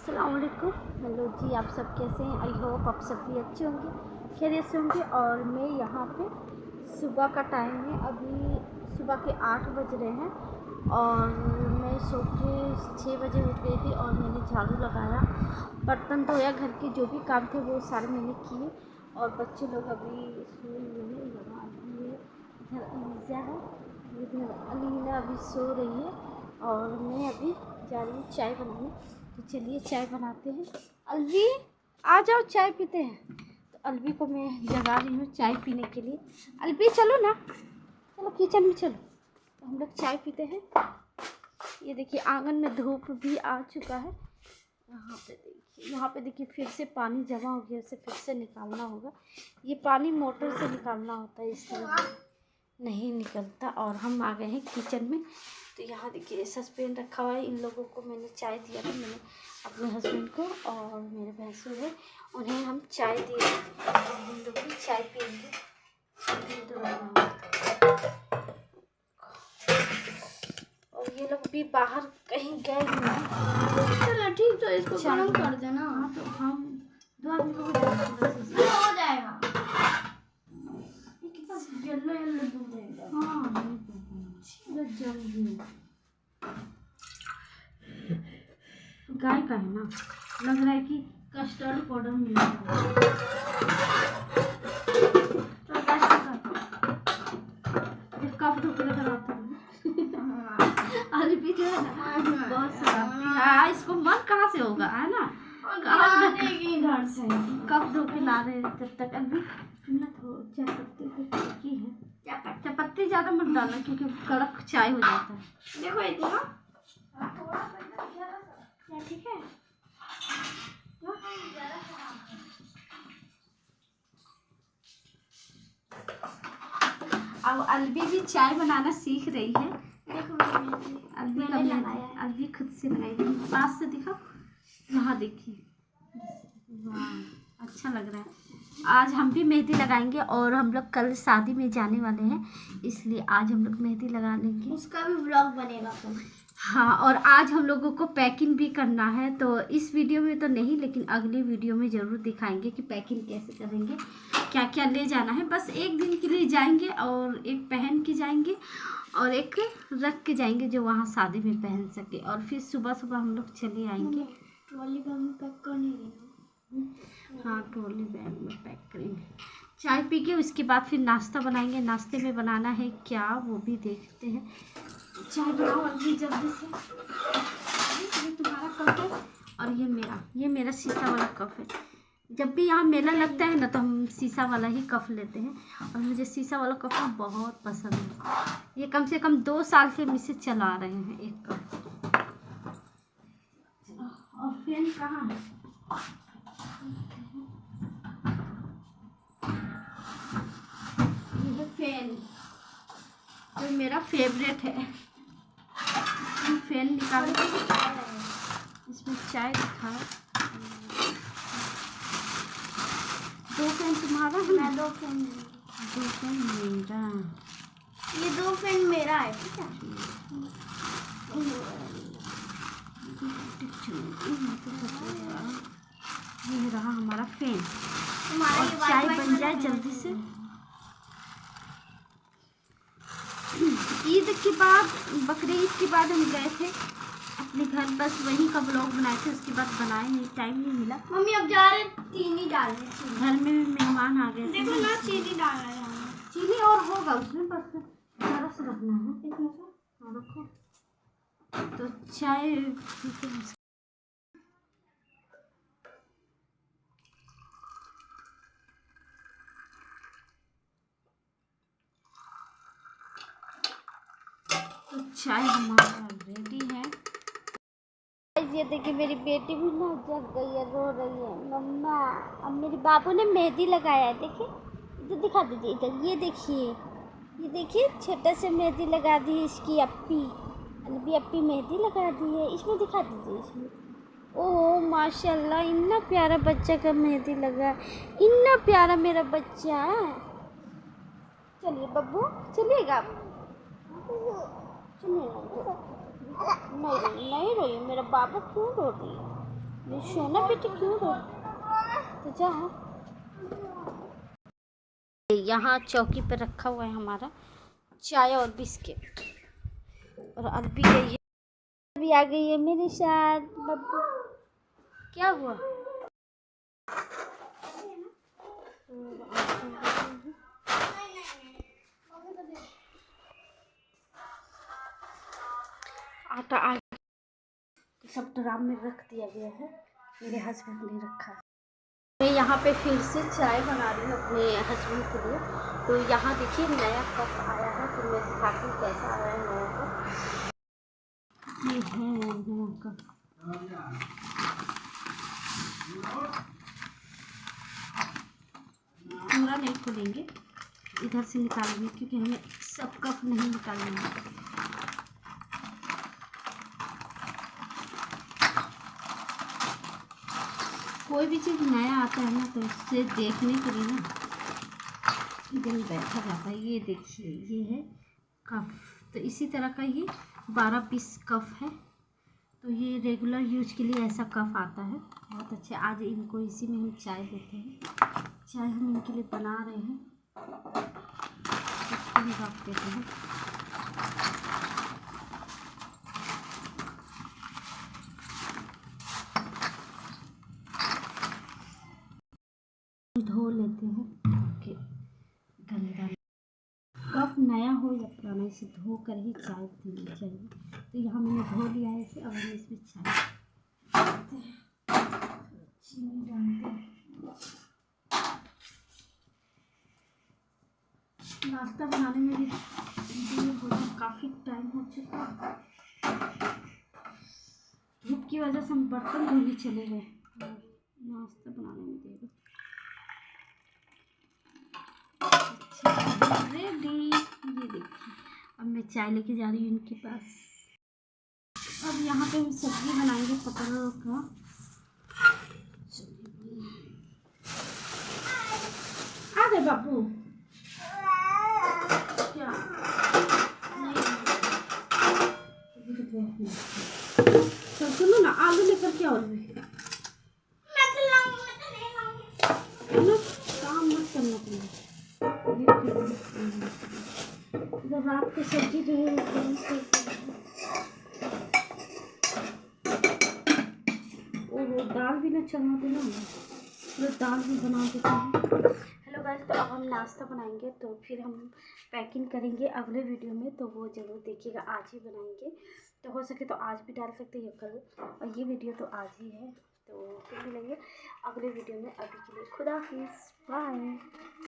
अस्सलाम वालेकुम। हेलो जी, आप सब कैसे हैं? आई होप आप सब भी अच्छे होंगे, खैरियत से होंगे। और मैं यहाँ पे सुबह का टाइम है, अभी सुबह के 8 बज रहे हैं और मैं सो के 6 बजे उठ गई थी और मैंने झाड़ू लगाया, बर्तन धोया, घर के जो भी काम थे वो सारे मैंने किए। और बच्चे लोग अभी सोए हुए हैं। यहाँ ये इधर अलीज़ा है, इधर अलीना अभी सो रही है और मैं अभी जा रही हूँ चाय बनाने। तो चलिए चाय बनाते हैं। अलवी आ जाओ, चाय पीते हैं। तो अलवी को मैं जगा रही हूँ चाय पीने के लिए। अलवी चलो ना, चलो किचन में चलो, तो हम लोग चाय पीते हैं। ये देखिए आंगन में धूप भी आ चुका है। यहाँ पे देखिए फिर से पानी जमा हो गया, उसे फिर से निकालना होगा। ये पानी मोटर से निकालना होता है, इस तरह नहीं निकलता। और हम आ गए हैं किचन में। तो यहाँ देखिए सस्पेन रखा हुआ है। इन लोगों को मैंने चाय दिया था, मैंने अपने हस्बैंड को और मेरे भैंसुर है, उन्हें हम चाय दिए। हम लोग भी चाय पियेंगे। और ये लोग भी बाहर कहीं गए हुए हैं। चलो ठीक, तो इसको गरम कर देना। हाँ तो हम 2 आदमी को हो जाएगा। येलो येलो दूध है। हाँ जल्दी गाय का है ना, लग रहा है कि कस्टर्ड पाउडर मिला है। तो कप धो के लगाता हूँ। अभी जो है ना बहुत शरारती है, इसको मन कहाँ से होगा, है ना? कहाँ देगी इधर से? कप धो के ला रहे जब तक। अभी चाय पत्ती की है, चाय पत्ती ज़्यादा मत डालना क्योंकि कड़क चाय हो जाता है। देखो इतना ठीक है। अब अलवी भी चाय बनाना सीख रही है। अलवी खुद से लगाई, पास से दिखाओ। यहाँ देखिए, वाह अच्छा लग रहा है। आज हम भी मेहंदी लगाएंगे और हम लोग कल शादी में जाने वाले हैं, इसलिए आज हम लोग मेहंदी लगा लेंगे। उसका भी व्लॉग बनेगा कल। हाँ, और आज हम लोगों को पैकिंग भी करना है, तो इस वीडियो में तो नहीं लेकिन अगली वीडियो में ज़रूर दिखाएंगे कि पैकिंग कैसे करेंगे, क्या क्या ले जाना है। बस एक दिन के लिए जाएंगे और एक पहन के जाएंगे और एक रख के जाएंगे जो वहाँ शादी में पहन सके, और फिर सुबह सुबह हम लोग चले आएंगे। ट्रॉली बैग में पैक करने देना। हाँ, ट्रॉली बैग में पैक करेंगे। चाय पी के उसके बाद फिर नाश्ता बनाएंगे। नाश्ते में बनाना है क्या वो भी देखते हैं। चाय बनाओ अभी जल्दी से। ये तुम्हारा कप है और ये मेरा शीशा वाला कप है। जब भी यहाँ मेला लगता है ना तो हम शीशा वाला ही कप लेते हैं, और मुझे शीशा वाला कप बहुत पसंद है। ये कम से कम 2 साल से मिसे चला रहे हैं एक कप। और फैन कहाँ है? ये है फैन, जो मेरा फेवरेट है। फैन निकाल इसमें चाय दिखा। 2 फैन तुम्हारा है? मैं 2 फैन 2 फैन मेरा। ये 2 फैन मेरा है, ठीक है। ये रहा हमारा फैन। तुम्हारा और ये चाय वाइट बन जाए जल्दी से। ईद के बाद, बकरी ईद के बाद हम गए थे अपने घर, बस वहीं का ब्लॉग बनाए थे, उसके बाद बनाए नहीं, टाइम नहीं मिला। मम्मी अब जा रहे चीनी डालने। घर में मेहमान आ गए थे। देखो ना, चीनी डालना है। चीनी और होगा उसमें, बस ज़रा सा रखना है। इतना सा हाँ रखो। तो चाय चाय हमारा रेडी है। ये देखिए मेरी बेटी भी ना जग गई है, रो रही है मम्मा। अब मेरे बाबू ने मेहंदी लगाया है, देखिए इधर दिखा दीजिए, इधर ये देखिए छोटा सा मेहंदी लगा दी है इसकी अप्पी। अभी अप्पी मेहंदी लगा दी है, इसमें दिखा दीजिए, इसमें। ओह माशाल्लाह, इतना प्यारा बच्चा का मेहंदी लगा, इतना प्यारा मेरा बच्चा। चलिए बब्बू, चलिएगा। नहीं रोइए, मेरा बाबू क्यों रो रही है? सोना बेटी क्यों रो? तो जा। यहाँ चौकी पर रखा हुआ है हमारा चाय और बिस्किट, और अभी गई है, अभी आ गई है मेरे साथ बब्बू। क्या हुआ? आटा आ सब ड्राम में रख दिया गया है, मेरे हस्बैंड ने रखा है। मैं यहाँ पे फिर से चाय बना रही हूँ अपने हस्बैंड के लिए। तो यहाँ देखिए नया कप आया है, तो मैं दिखाती हूँ कैसा आया है नया कप। ये है नया कप। पूरा नहीं खोलेंगे, इधर से निकालेंगे क्योंकि हमें सब कप नहीं निकालना है। कोई भी चीज़ नया आता है ना तो उससे देखने के लिए ना दिल बैठा जाता है। ये देखिए ये है कप, तो इसी तरह का ये 12 पीस कप है। तो ये रेगुलर यूज के लिए ऐसा कप आता है, बहुत अच्छे। आज इनको इसी में हम चाय देते हैं, चाय हम इनके लिए बना रहे हैं, इसको हम रख देते हैं। धो लेते हैं कि गंदा कप नया हो या पुराना, इसे धो कर ही चाय पीनी चाहिए। तो यहाँ मैंने धो लिया है इसे, अब हम इसमें चाय डालते हैं, चीनी डालते हैं। नाश्ता बनाने में भी देर हो गया, काफ़ी टाइम हो चुका। धूप की वजह से हम बर्तन धोने चले गए, नाश्ता बनाने में देर। रेडी, ये देखिए अब मैं चाय लेके जा रही हूँ इनके पास। अब यहाँ पे हम सब्जी बनाएंगे पटल का। आ गए बाबू, क्या तो सुनो ना, आलू लेकर क्या हो काम मत करना चाहिए। जब रात की सब्जी जो है वो दाल भी ना चढ़ा देना, तो दाल भी बना देते हैं। हेलो गाइस, तो अब हम नाश्ता बनाएंगे, तो फिर हम पैकिंग करेंगे अगले वीडियो में, तो वो ज़रूर देखिएगा। आज ही बनाएंगे, तो हो सके तो आज भी डाल सकते हैं या कल, और ये वीडियो तो आज ही है। तो फिर मिलेंगे अगले वीडियो में, अभी के लिए खुदा हाफिज़, बाय।